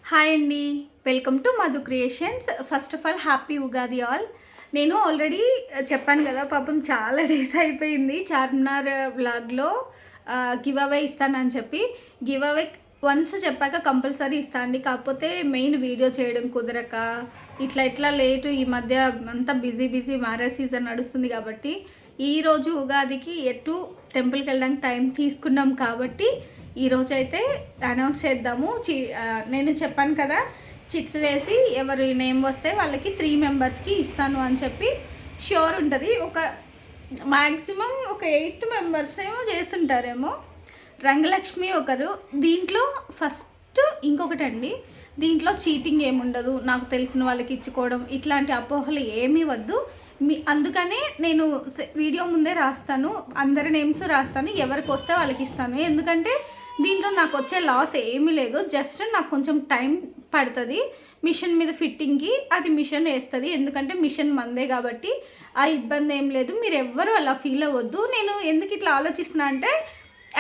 Hi అండి, welcome to Madhu creations. First of all happy Ugadi all. నేను already చెప్పాను కదా, పాపం చాలా డేస్ అయిపోయింది చార్మినార్ వ్లాగ్లో గివ్ అవే ఇస్తానని చెప్పి. గివ్ అవే వన్స్ చెప్పాక కంపల్సరీ ఇస్తా అండి. కాకపోతే మెయిన్ వీడియో చేయడం కుదరక ఇట్లా లేటు, ఈ మధ్య అంతా బిజీ మ్యారేజ్ సీజన్ నడుస్తుంది కాబట్టి ఈరోజు ఉగాదికి ఎటు టెంపుల్కి వెళ్ళడానికి టైం తీసుకున్నాం కాబట్టి ఈరోజు అయితే అనౌన్స్ చేద్దాము. నేను చెప్పాను కదా, చిట్స్ వేసి ఎవరు నేమ్ వస్తే వాళ్ళకి 3 మెంబర్స్కి ఇస్తాను అని చెప్పి షూర్ ఉంటుంది. ఒక మ్యాక్సిమం ఒక 8 మెంబర్స్ ఏమో చేస్తుంటారేమో. రంగలక్ష్మి ఒకరు. దీంట్లో ఫస్ట్ ఇంకొకటి అండి, దీంట్లో చీటింగ్ ఏముండదు, నాకు తెలిసిన వాళ్ళకి ఇచ్చుకోవడం ఇట్లాంటి అపోహలు ఏమీ వద్దు. అందుకనే నేను వీడియో ముందే రాస్తాను, అందరి నేమ్స్ రాస్తాను, ఎవరికి వస్తే వాళ్ళకి ఇస్తాను. ఎందుకంటే దీంట్లో నాకు వచ్చే లాస్ ఏమీ లేదు, జస్ట్ నాకు కొంచెం టైం పడుతుంది మిషన్ మీద ఫిట్టింగ్కి. అది మిషన్ వేస్తుంది, ఎందుకంటే మిషన్ మందే కాబట్టి ఆ ఇబ్బంది ఏం లేదు. మీరు ఎవ్వరు అలా ఫీల్ అవ్వద్దు. నేను ఎందుకు ఇట్లా ఆలోచిస్తున్నా అంటే,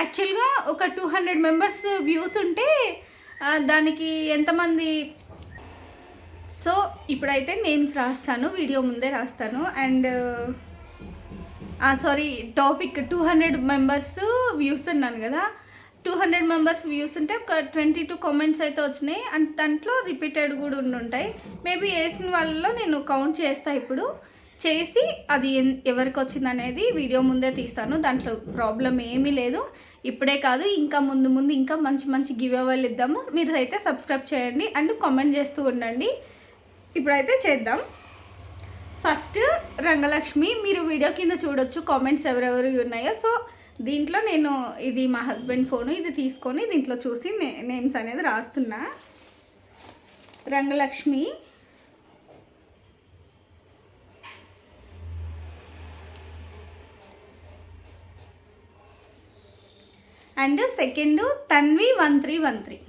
యాక్చువల్గా ఒక 200 మెంబర్స్ వ్యూస్ ఉంటే దానికి ఎంతమంది. సో ఇప్పుడైతే నేమ్స్ రాస్తాను, వీడియో ముందే రాస్తాను. And sorry, topic 200 members views అన్నాను కదా, 200 మెంబర్స్ వ్యూస్ ఉంటే ఒక 22 కామెంట్స్ అయితే వచ్చినాయి. అండ్ దాంట్లో రిపీటెడ్ కూడా ఉంటాయి. మేబీ వేసిన వాళ్ళలో నేను కౌంట్ చేస్తాను ఇప్పుడు, చేసి అది ఎవరికి వచ్చింది అనేది వీడియో ముందే తీస్తాను. దాంట్లో ప్రాబ్లం ఏమీ లేదు. ఇప్పుడే కాదు, ఇంకా ముందు ఇంకా మంచి గివ్ అవేలు ఇద్దాము. మీరు అయితే సబ్స్క్రైబ్ చేయండి అండ్ కామెంట్ చేస్తూ ఉండండి. ఇప్పుడైతే చేద్దాం. ఫస్ట్ రంగలక్ష్మి, మీరు వీడియో కింద చూడొచ్చు కామెంట్స్ ఎవరెవరు ఉన్నాయో. సో దీంట్లో నేను, ఇది మా హస్బెండ్ ఫోను, ఇది తీసుకొని దీంట్లో చూసి నేమ్స్ అనేది రాస్తున్నా. Rangalakshmi, and second Tanvi 1313,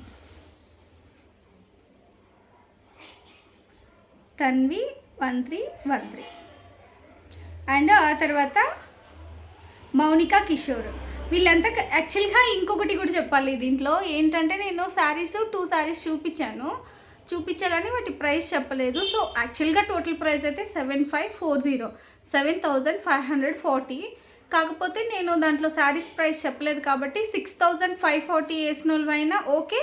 Tanvi 1313. And ఆ తర్వాత మౌనిక కిషోర్. వీళ్ళంతా యాక్చువల్గా ఇంకొకటి కూడా చెప్పాలి దీంట్లో ఏంటంటే, నేను శారీస్ 2 శారీస్ చూపించగానే వాటి ప్రైస్ చెప్పలేదు. సో యాక్చువల్గా టోటల్ ప్రైస్ అయితే 7540, 7540. కాకపోతే నేను దాంట్లో శారీస్ ప్రైస్ చెప్పలేదు కాబట్టి 6540 వేసిన వాళ్ళైనా ఓకే,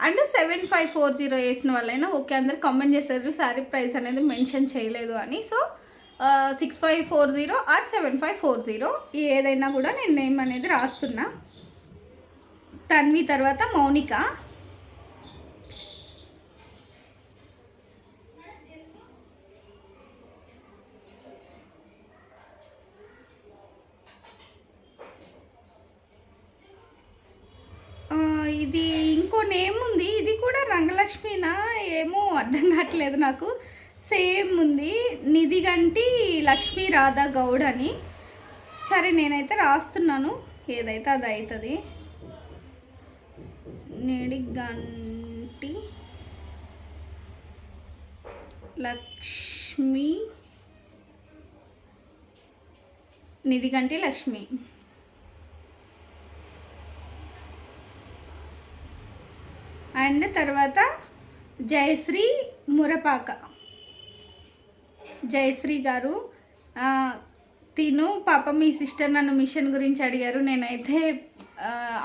అండ్ 7540 వేసిన వాళ్ళైనా ఓకే. అందరు కామెంట్ చేశారు శారీ ప్రైస్ అనేది మెన్షన్ చేయలేదు అని. సో 6540 ఆర్ 7540 ఏదైనా కూడా నేను నేమ్ అనేది రాస్తున్నా. తన్వి తర్వాత మౌనిక, ఇది ఇంకో నేమ్ ఉంది, ఇది కూడా రంగలక్ష్మినా ఏమో అర్థం కావట్లేదు నాకు. సేమ్ ఉంది, నిధిగంటి లక్ష్మీ రాధా గౌడ్ అని. సరే నేనైతే రాస్తున్నాను, ఏదైతే అది అవుతుంది. నిధిగంటి లక్ష్మి, నిధిగంటి లక్ష్మి. అండ్ తర్వాత జయశ్రీ మురపాక, జయశ్రీ గారు. తిను పాప మీ సిస్టర్ నన్ను మిషన్ గురించి అడిగారు, నేనైతే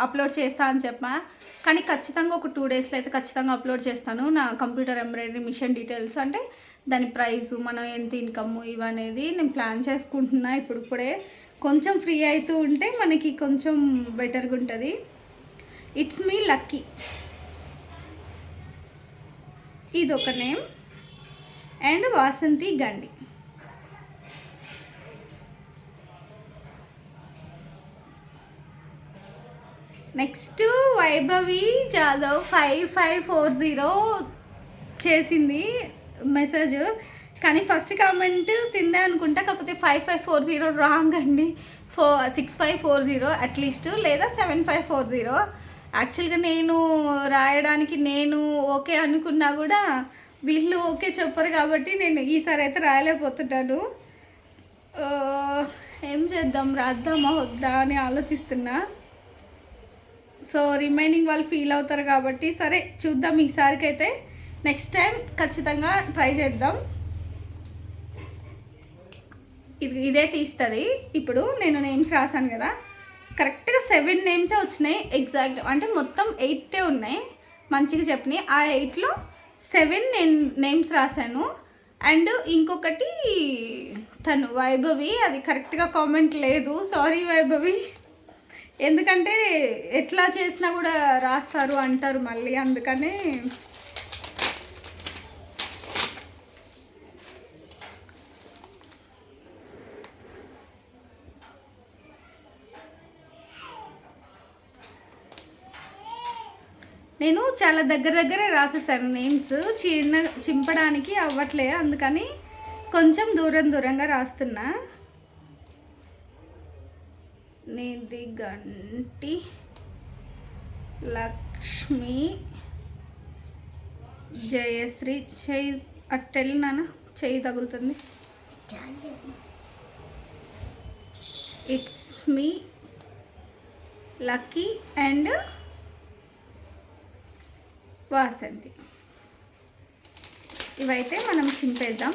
అప్లోడ్ చేస్తా అని చెప్పా. కానీ ఖచ్చితంగా ఒక 2 డేస్లో అయితే ఖచ్చితంగా అప్లోడ్ చేస్తాను. నా కంప్యూటర్ ఎంబ్రాయిడరీ మిషన్ డీటెయిల్స్, అంటే దాని ప్రైసు, మనం ఎంత ఇన్కమ్ ఇవనేది నేను ప్లాన్ చేసుకుంటున్నా. ఇప్పుడే కొంచెం ఫ్రీ అవుతూ ఉంటే మనకి కొంచెం బెటర్గా ఉంటుంది. ఇట్స్ మీ లక్కీ, ఇదొక name. And Vasanthi Gandi. Next Vaibhavi Jadhav 5540 చేసింది మెసేజ్, కానీ ఫస్ట్ కామెంట్ తిందే అనుకుంటా. కాకపోతే 5540 రాంగ్ అండి. 6540 అట్లీస్ట్, లేదా 7540. యాక్చువల్గా నేను రాయడానికి నేను ఓకే అనుకున్నా కూడా వీళ్ళు ఓకే చెప్పరు కాబట్టి నేను ఈసారి అయితే రాయలేకపోతున్నాను. ఏం చేద్దాం, రాద్దామా వద్దా అని ఆలోచిస్తున్నా. సో రిమైనింగ్ వాళ్ళు ఫీల్ అవుతారు కాబట్టి సరే చూద్దాం ఈసారికి అయితే. నెక్స్ట్ టైం ఖచ్చితంగా ట్రై చేద్దాం. ఇదే తీస్తుంది. ఇప్పుడు నేను నేమ్స్ రాశాను కదా, కరెక్ట్గా 7 నేమ్సే వచ్చినాయి ఎగ్జాక్ట్. అంటే మొత్తం 8 ఉన్నాయి మంచిగా చెప్పినాయి. ఆ 8లో 7 నేను నేమ్స్ రాశాను. అండ్ ఇంకొకటి తను వైభవి, అది కరెక్ట్గా కామెంట్ లేదు. సారీ వైభవి, ఎందుకంటే ఎట్లా చేసినా కూడా రాస్తారు అంటారు మళ్ళీ, అందుకనే నేను చాలా దగ్గరే రాసేసాను నేమ్స్. చింపడానికి అవ్వట్లే, అందుకని కొంచెం దూరంగా రాస్తున్నా. నిధి గంటి లక్ష్మి జయశ్రీ. చెయ్యి అట్టెళ్ళి నాన్న, చెయ్యి తగులుతుంది. It's me lucky and Vasanthi. ఇవైతే మనం చింపేద్దాం.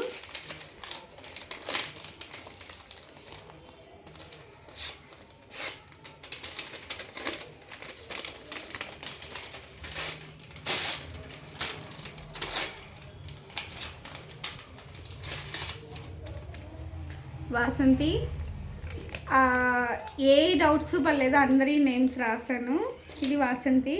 వాసంతి, ఏ డౌట్స్ పర్లేదు, అందరి నేమ్స్ రాశాను. ఇది వాసంతి.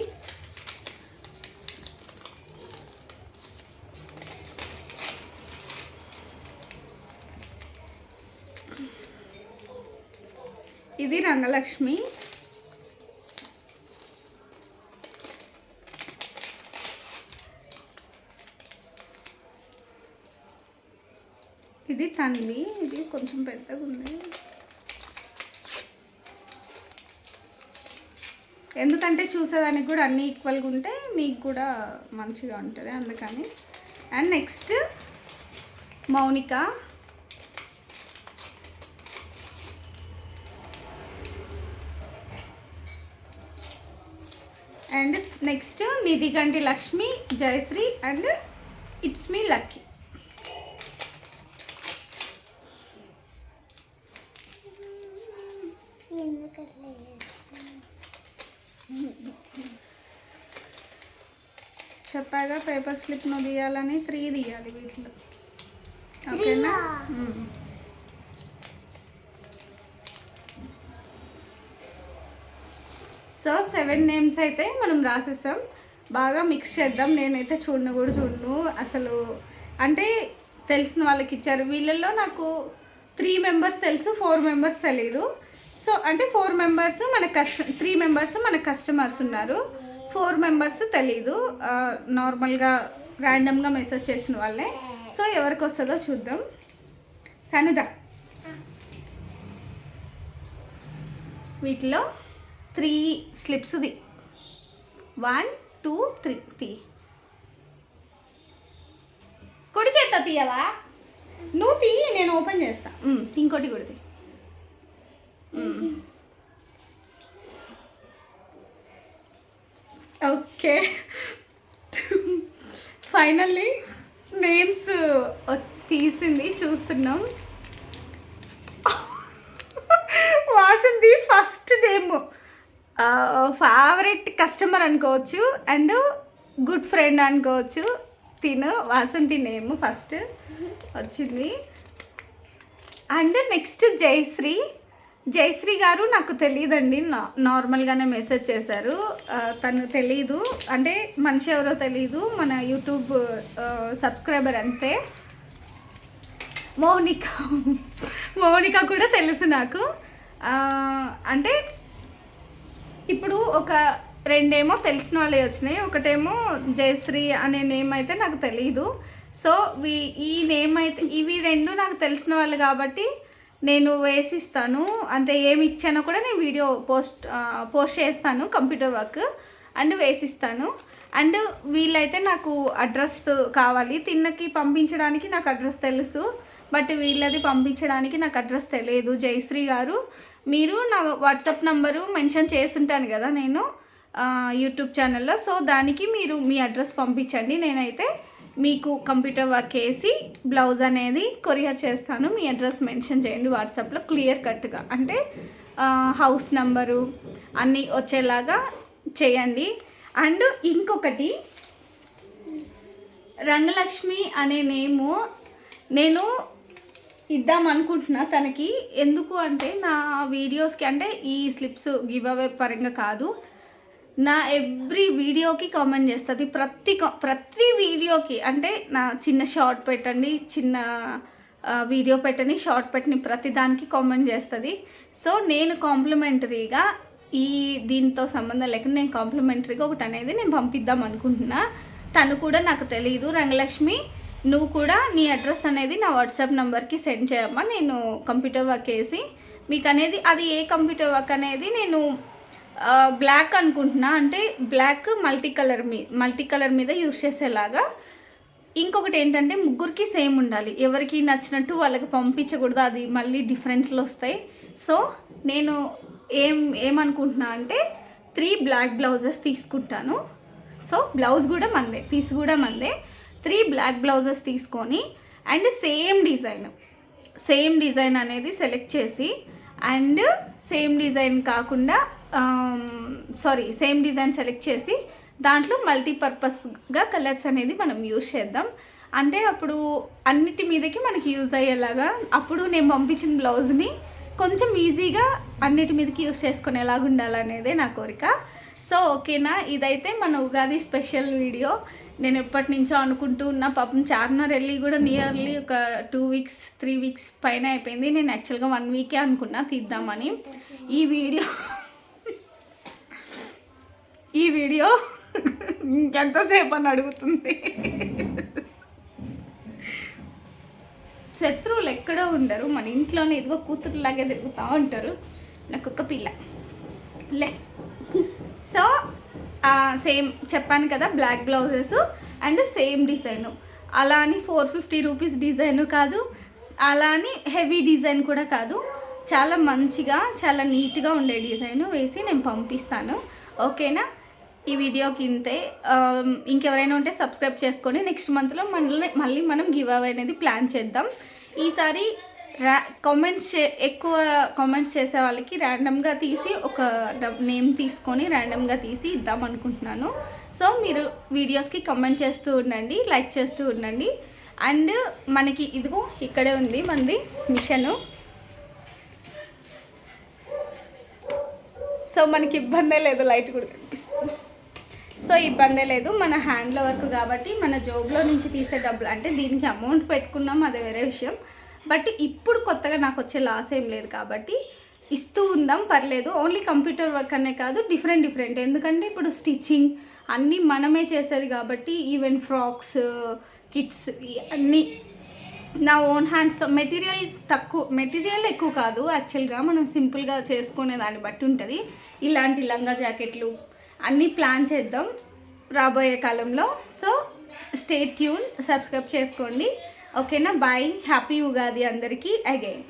ఇది రంగలక్ష్మి. ఇది తన్వి. ఇది కొంచెం పెద్దగా ఉంది, ఎందుకంటే చూసేదానికి కూడా అన్నీ ఈక్వల్గా ఉంటే మీకు కూడా మంచిగా ఉంటుంది, అందుకని. And next Mounika. And next Nidhiganti Lakshmi, Jayashree and it's me Lucky. చెప్పాగా పేపర్ స్లిప్ నువ్వు తీయాలని 3 తీయాలి వీటిలో, ఓకేనా? సో 7 నేమ్స్ అయితే మనం రాసేసాం. బాగా మిక్స్ చేద్దాం. నేనైతే చూడను అసలు, అంటే తెలిసిన వాళ్ళకి ఇచ్చారు. వీళ్ళల్లో నాకు 3 మెంబర్స్ తెలుసు, 4 మెంబర్స్ తెలీదు. సో అంటే 4 మెంబర్స్ మన 3 మెంబర్స్ మన కస్టమర్స్ ఉన్నారు, 4 మెంబర్స్ తెలీదు, నార్మల్గా ర్యాండమ్గా మెసేజ్ చేసిన వాళ్ళే. సో ఎవరికి వస్తుందో చూద్దాం. సనుదా, వీటిలో 3 స్లిప్స్ది 1 2 3 తీ. కుడి చేత్తో తీయవా నువ్వు? తీ, నేను ఓపెన్ చేస్తా. ఇంకోటి కూడా తీ. ఓకే, ఫైనల్లీ నేమ్స్ తీసింది, చూస్తున్నాం. Vasanthi first name favourite customer అనుకోవచ్చు అండ్ గుడ్ ఫ్రెండ్ అనుకోవచ్చు. వాసంతి నేమ్ ఫస్ట్ వచ్చింది. అండ్ నెక్స్ట్ జయశ్రీ గారు నాకు తెలియదండి, నార్మల్గానే మెసేజ్ చేశారు. తను తెలీదు, అంటే మనిషి ఎవరో తెలీదు, మన యూట్యూబ్ సబ్స్క్రైబర్ అంతే. మౌనిక కూడా తెలుసు నాకు. అంటే ఇప్పుడు ఒక 2 ఏమో తెలిసిన వాళ్ళే వచ్చినాయి, ఒకటేమో జయశ్రీ అనే నేమ్ అయితే నాకు తెలీదు. సో ఈ నేమ్ అయితే, ఇవి 2 నాకు తెలిసిన వాళ్ళు కాబట్టి నేను వేసిస్తాను. అంటే ఏమి ఇచ్చానో కూడా నేను వీడియో పోస్ట్ చేస్తాను, కంప్యూటర్ వర్క్, అండ్ వేసిస్తాను. అండ్ వీళ్ళైతే నాకు అడ్రస్ కావాలి, తిన్నకి పంపించడానికి నాకు అడ్రస్ తెలుసు, బట్ వీళ్ళది పంపించడానికి నాకు అడ్రస్ తెలియదు. జయశ్రీ గారు, మీరు నా వాట్సాప్ నంబరు మెన్షన్ చేస్తుంటాను కదా నేను యూట్యూబ్ ఛానల్లో, సో దానికి మీరు మీ అడ్రస్ పంపించండి, నేనైతే మీకు కంప్యూటర్ వర్క్ వేసి బ్లౌజ్ అనేది కొరియర్ చేస్తాను. మీ అడ్రస్ మెన్షన్ చేయండి వాట్సాప్లో క్లియర్ కట్గా, అంటే హౌస్ నంబరు అన్నీ వచ్చేలాగా చేయండి. అండ్ ఇంకొకటి, రంగలక్ష్మి అనే నేము నేను ఇద్దాం అనుకుంటున్నా తనకి. ఎందుకు అంటే నా వీడియోస్కి, అంటే ఈ స్లిప్స్ గివ్ అవే పరంగా కాదు, నా ఎవ్రీ వీడియోకి కామెంట్ చేస్తుంది. ప్రతి వీడియోకి, అంటే నా చిన్న షార్ట్ పెట్టండి, చిన్న వీడియో పెట్టని, షార్ట్ పెట్టని, ప్రతి దానికి కామెంట్ చేస్తుంది. సో నేను కాంప్లిమెంటరీగా దీంతో సంబంధం లేకుండా నేను కాంప్లిమెంటరీగా ఒకటి అనేది నేను పంపిద్దాం అనుకుంటున్నా. తను కూడా నాకు తెలియదు, రంగలక్ష్మి నువ్వు కూడా నీ అడ్రస్ అనేది నా వాట్సాప్ నెంబర్కి సెండ్ చేయమ్మా, నేను కంప్యూటర్ వర్క్ వేసి మీకు అనేది, అది ఏ కంప్యూటర్ వర్క్ అనేది నేను బ్లాక్ అనుకుంటున్నా, అంటే బ్లాక్ మల్టీ కలర్ మీద యూస్ చేసేలాగా. ఇంకొకటి ఏంటంటే ముగ్గురికి సేమ్ ఉండాలి, ఎవరికి నచ్చినట్టు వాళ్ళకి పంపించకూడదు, అది మళ్ళీ డిఫరెన్స్లు వస్తాయి. సో నేను ఏమనుకుంటున్నా అంటే 3 బ్లాక్ బ్లౌజెస్ తీసుకుంటాను. సో బ్లౌజ్ కూడా మందే, పీస్ కూడా మందే. 3 బ్లాక్ బ్లౌజెస్ తీసుకొని అండ్ సేమ్ డిజైన్ అనేది సెలెక్ట్ చేసి, అండ్ సేమ్ డిజైన్ కాకుండా సేమ్ డిజైన్ సెలెక్ట్ చేసి దాంట్లో మల్టీపర్పస్గా కలర్స్ అనేది మనం యూజ్ చేద్దాం. అంటే అప్పుడు అన్నిటి మీదకి మనకి యూజ్ అయ్యేలాగా, అప్పుడు నేను పంపించిన బ్లౌజ్ని కొంచెం ఈజీగా అన్నిటి మీదకి యూజ్ చేసుకునేలాగా ఉండాలనేదే నా కోరిక. సో ఓకేనా, ఇదైతే మన ఉగాది స్పెషల్ వీడియో. నేను ఎప్పటి నుంచో అనుకుంటూ ఉన్న, పాపం చార్మినార్ వెళ్ళి కూడా నియర్లీ ఒక 2 వీక్స్ 3 వీక్స్ పైన అయిపోయింది. నేను యాక్చువల్గా 1 వీకే అనుకున్నా తీద్దామని. ఈ వీడియో ఇంకెంతసేపు అని అడుగుతుంది. శత్రువులు ఎక్కడో ఉండరు, మన ఇంట్లోనే ఇదిగో కూతురులాగే తిరుగుతూ ఉంటారు. నాకు ఒక పిల్ల లే. సో సేమ్ చెప్పాను కదా, black blouses and same design. అలా అని 450 రూపీస్ డిజైన్ కాదు, అలా అని హెవీ డిజైన్ కూడా కాదు, చాలా మంచిగా చాలా నీట్గా ఉండే డిజైన్ వేసి నేను పంపిస్తాను. ఓకేనా, ఈ వీడియోకి ఇంతే. ఇంకెవరైనా ఉంటే సబ్స్క్రైబ్ చేసుకొని నెక్స్ట్ మంత్లో మళ్ళీ మనం గివ్ అవే అనేది ప్లాన్ చేద్దాం. ఈసారి ఎక్కువ కామెంట్స్ చేసే వాళ్ళకి ర్యాండమ్గా తీసి ఒక నేమ్ తీసుకొని ర్యాండమ్గా తీసి ఇద్దాం అనుకుంటున్నాను. సో మీరు వీడియోస్కి కామెంట్ చేస్తూ ఉండండి, లైక్ చేస్తూ ఉండండి. అండ్ మనకి ఇదిగో ఇక్కడే ఉంది మనది మిషను. సో మనకి ఇబ్బందే లేదు, లైట్ కూడా కనిపిస్తుంది. సో ఇబ్బందే లేదు, మన హ్యాండ్లో వర్క్ కాబట్టి మన జోబులో నుంచి తీసే డబ్బులు, అంటే దీనికి అమౌంట్ పెట్టుకున్నాం అది వేరే విషయం. బట్ ఇప్పుడు కొత్తగా నాకు వచ్చే లాస్ ఏం లేదు కాబట్టి ఇస్తూ ఉందాం, పర్లేదు. ఓన్లీ కంప్యూటర్ వర్క్ అనే కాదు, డిఫరెంట్, ఎందుకంటే ఇప్పుడు స్టిచ్చింగ్ అన్నీ మనమే చేసేది కాబట్టి, ఈవెన్ ఫ్రాక్స్, కిట్స్ అన్నీ నా ఓన్ హ్యాండ్స్తో. మెటీరియల్ ఎక్కువ కాదు యాక్చువల్గా, మనం సింపుల్గా చేసుకునే దాన్ని బట్టి ఉంటుంది. ఇలాంటి లంగా జాకెట్లు అన్నీ ప్లాన్ చేద్దాం రాబోయే కాలంలో. సో స్టే ట్యూన్, సబ్స్క్రైబ్ చేసుకోండి. ఓకేనా, బాయ్, హ్యాపీ ఉగాది అందరికీ అగైన్.